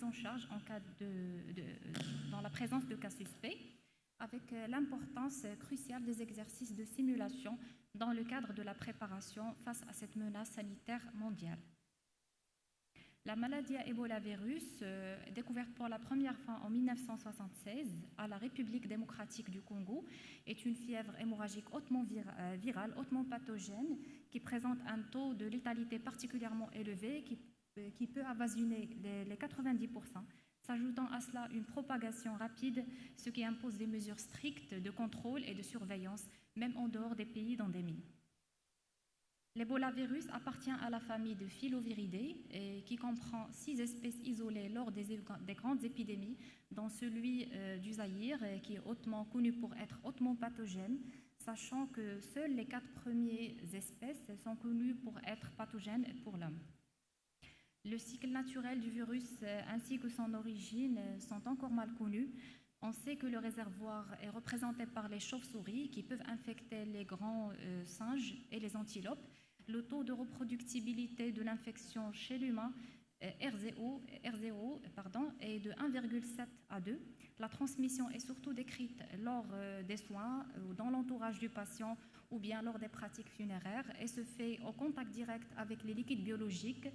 en charge en cas dans la présence de cas suspects, avec l'importance cruciale des exercices de simulation dans le cadre de la préparation face à cette menace sanitaire mondiale. La maladie à Ebola virus, découverte pour la première fois en 1976 à la République démocratique du Congo, est une fièvre hémorragique hautement virale, hautement pathogène, qui présente un taux de létalité particulièrement élevé qui peut avoisiner les 90%, s'ajoutant à cela une propagation rapide, ce qui impose des mesures strictes de contrôle et de surveillance, même en dehors des pays d'endémie. L'Ebola virus appartient à la famille de Filoviridae, qui comprend 6 espèces isolées lors des grandes épidémies, dont celui du Zaïre, qui est hautement connu pour être hautement pathogène, sachant que seules les 4 premières espèces sont connues pour être pathogènes pour l'homme. Le cycle naturel du virus ainsi que son origine sont encore mal connus. On sait que le réservoir est représenté par les chauves-souris qui peuvent infecter les grands singes et les antilopes. Le taux de reproductibilité de l'infection chez l'humain R0 est de 1,7 à 2. La transmission est surtout décrite lors des soins ou dans l'entourage du patient ou bien lors des pratiques funéraires et se fait au contact direct avec les liquides biologiques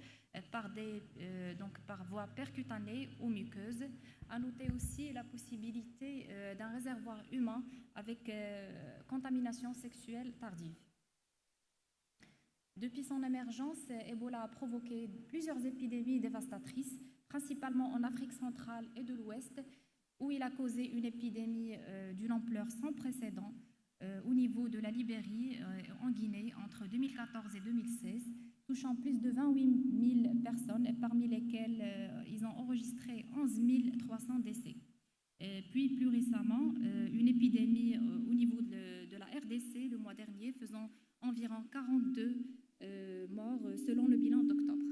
par voie percutanée ou muqueuse. À noter aussi la possibilité d'un réservoir humain avec contamination sexuelle tardive. Depuis son émergence, Ebola a provoqué plusieurs épidémies dévastatrices, principalement en Afrique centrale et de l'Ouest, où il a causé une épidémie d'une ampleur sans précédent au niveau de la Libérie en Guinée entre 2014 et 2016, touchant plus de 28 000 personnes, parmi lesquelles ils ont enregistré 11 300 décès. Puis plus récemment, une épidémie au niveau de la RDC le mois dernier, faisant environ 42 morts selon le bilan d'octobre.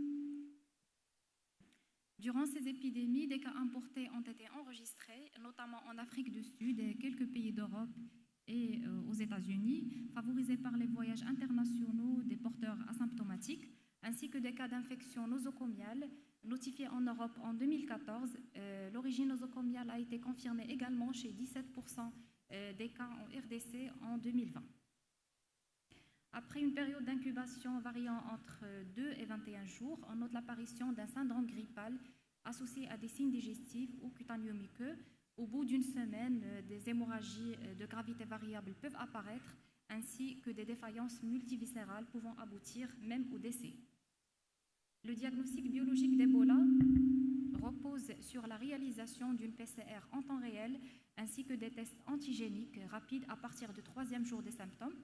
Durant ces épidémies, des cas importés ont été enregistrés, notamment en Afrique du Sud et quelques pays d'Europe et aux États-Unis, favorisés par les voyages internationaux des porteurs asymptomatiques, ainsi que des cas d'infection nosocomiale notifiés en Europe en 2014. L'origine nosocomiale a été confirmée également chez 17% des cas en RDC en 2020. Après une période d'incubation variant entre 2 et 21 jours, on note l'apparition d'un syndrome grippal associé à des signes digestifs ou cutanéo-muqueux. Au bout d'une semaine, des hémorragies de gravité variable peuvent apparaître, ainsi que des défaillances multiviscérales pouvant aboutir même au décès. Le diagnostic biologique d'Ebola repose sur la réalisation d'une PCR en temps réel, ainsi que des tests antigéniques rapides à partir du 3e jour des symptômes.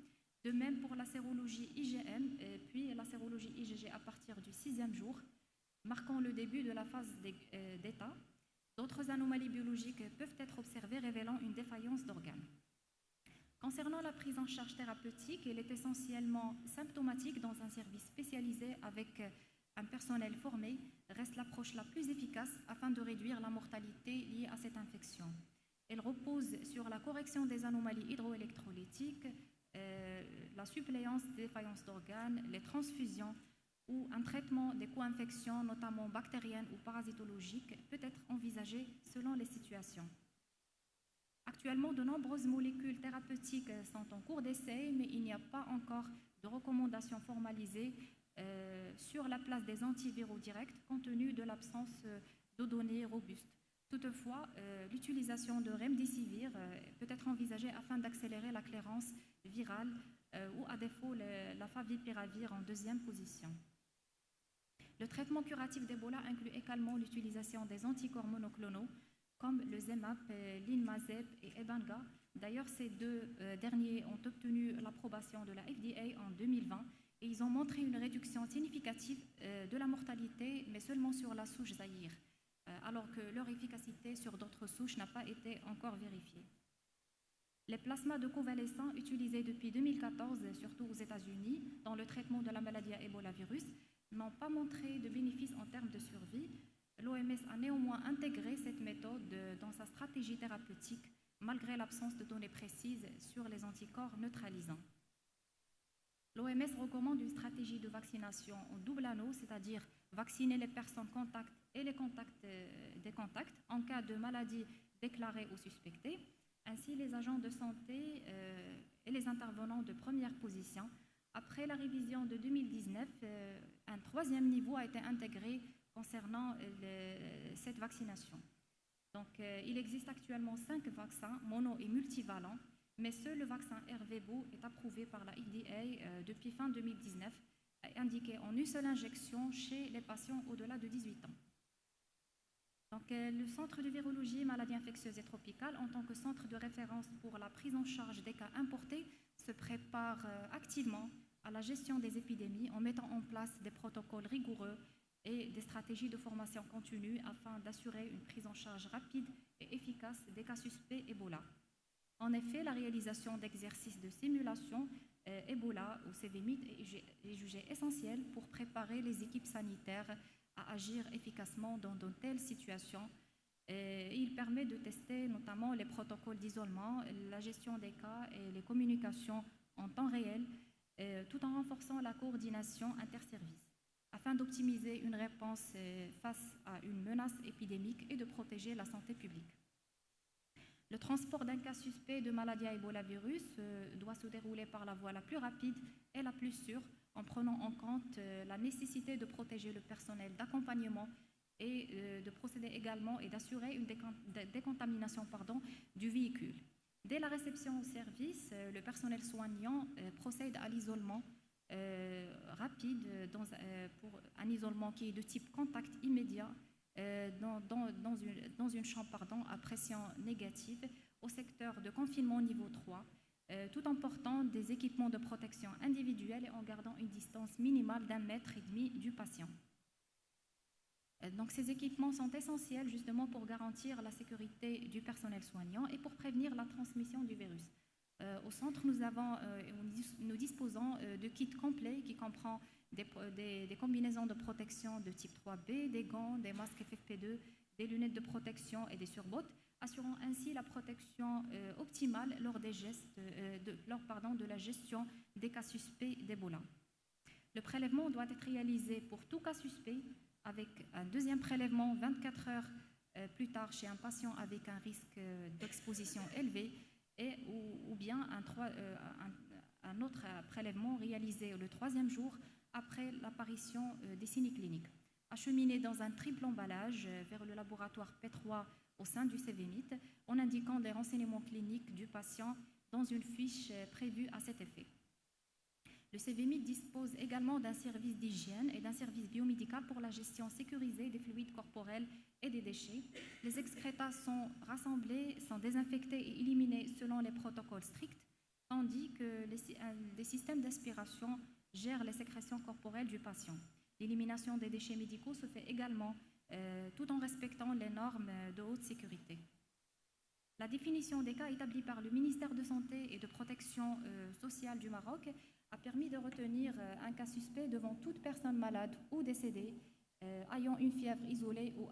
De même pour la sérologie IgM, puis la sérologie IgG à partir du 6e jour, marquant le début de la phase d'état. D'autres anomalies biologiques peuvent être observées révélant une défaillance d'organes. Concernant la prise en charge thérapeutique, elle est essentiellement symptomatique dans un service spécialisé avec un personnel formé, reste l'approche la plus efficace afin de réduire la mortalité liée à cette infection. Elle repose sur la correction des anomalies hydroélectrolytiques, la suppléance des défaillances d'organes, les transfusions ou un traitement des co-infections, notamment bactériennes ou parasitologiques, peut être envisagé selon les situations. Actuellement, de nombreuses molécules thérapeutiques sont en cours d'essai, mais il n'y a pas encore de recommandations formalisées sur la place des antiviraux directs, compte tenu de l'absence de données robustes. Toutefois, l'utilisation de Remdesivir peut être envisagée afin d'accélérer la clairance virale ou à défaut la Favipiravir en 2e position. Le traitement curatif d'Ebola inclut également l'utilisation des anticorps monoclonaux comme le Zemap, l'Inmazeb et Ebanga. D'ailleurs, ces deux derniers ont obtenu l'approbation de la FDA en 2020 et ils ont montré une réduction significative de la mortalité, mais seulement sur la souche Zaïre, alors que leur efficacité sur d'autres souches n'a pas été encore vérifiée. Les plasmas de convalescents utilisés depuis 2014, surtout aux États-Unis, dans le traitement de la maladie à Ebola virus, n'ont pas montré de bénéfices en termes de survie. L'OMS a néanmoins intégré cette méthode dans sa stratégie thérapeutique, malgré l'absence de données précises sur les anticorps neutralisants. L'OMS recommande une stratégie de vaccination en double anneau, c'est-à-dire vacciner les personnes contacts et des contacts en cas de maladie déclarée ou suspectée. Ainsi, les agents de santé et les intervenants de première position. Après la révision de 2019, un troisième niveau a été intégré concernant cette vaccination. Donc, il existe actuellement 5 vaccins mono et multivalents, mais seul le vaccin RVBO est approuvé par la FDA depuis fin 2019, indiqué en une seule injection chez les patients au-delà de 18 ans. Donc, le Centre de virologie, maladies infectieuses et tropicales, en tant que centre de référence pour la prise en charge des cas importés, se prépare activement à la gestion des épidémies en mettant en place des protocoles rigoureux et des stratégies de formation continue afin d'assurer une prise en charge rapide et efficace des cas suspects Ebola. En effet, la réalisation d'exercices de simulation Ebola ou CVMIT est jugée essentielle pour préparer les équipes sanitaires à agir efficacement dans de telles situations. Il permet de tester notamment les protocoles d'isolement, la gestion des cas et les communications en temps réel, tout en renforçant la coordination interservices, afin d'optimiser une réponse face à une menace épidémique et de protéger la santé publique. Le transport d'un cas suspect de maladie à Ebola virus doit se dérouler par la voie la plus rapide et la plus sûre, en prenant en compte la nécessité de protéger le personnel d'accompagnement et de procéder également et d'assurer une décontamination du véhicule. Dès la réception au service, le personnel soignant procède à l'isolement rapide, pour un isolement qui est de type contact immédiat dans une chambre à pression négative au secteur de confinement niveau 3, tout en portant des équipements de protection individuelle et en gardant une distance minimale d'1,5 mètre du patient. Donc, ces équipements sont essentiels justement pour garantir la sécurité du personnel soignant et pour prévenir la transmission du virus. Au centre, nous disposons de kits complets qui comprend des combinaisons de protection de type 3B, des gants, des masques FFP2, des lunettes de protection et des surbottes, assurant ainsi la protection optimale lors de la gestion des cas suspects d'Ebola. Le prélèvement doit être réalisé pour tout cas suspect, avec un deuxième prélèvement 24 heures plus tard chez un patient avec un risque d'exposition élevé, ou bien un autre prélèvement réalisé le troisième jour après l'apparition des signes cliniques, acheminé dans un triple emballage vers le laboratoire P3 au sein du CVMIT, en indiquant les renseignements cliniques du patient dans une fiche prévue à cet effet. Le CVMIT dispose également d'un service d'hygiène et d'un service biomédical pour la gestion sécurisée des fluides corporels et des déchets. Les excrétas sont rassemblés, sont désinfectés et éliminés selon les protocoles stricts, tandis que des systèmes d'aspiration gèrent les sécrétions corporelles du patient. L'élimination des déchets médicaux se fait également tout en respectant les normes de haute sécurité. La définition des cas établie par le ministère de Santé et de Protection sociale du Maroc a permis de retenir un cas suspect devant toute personne malade ou décédée ayant une fièvre isolée ou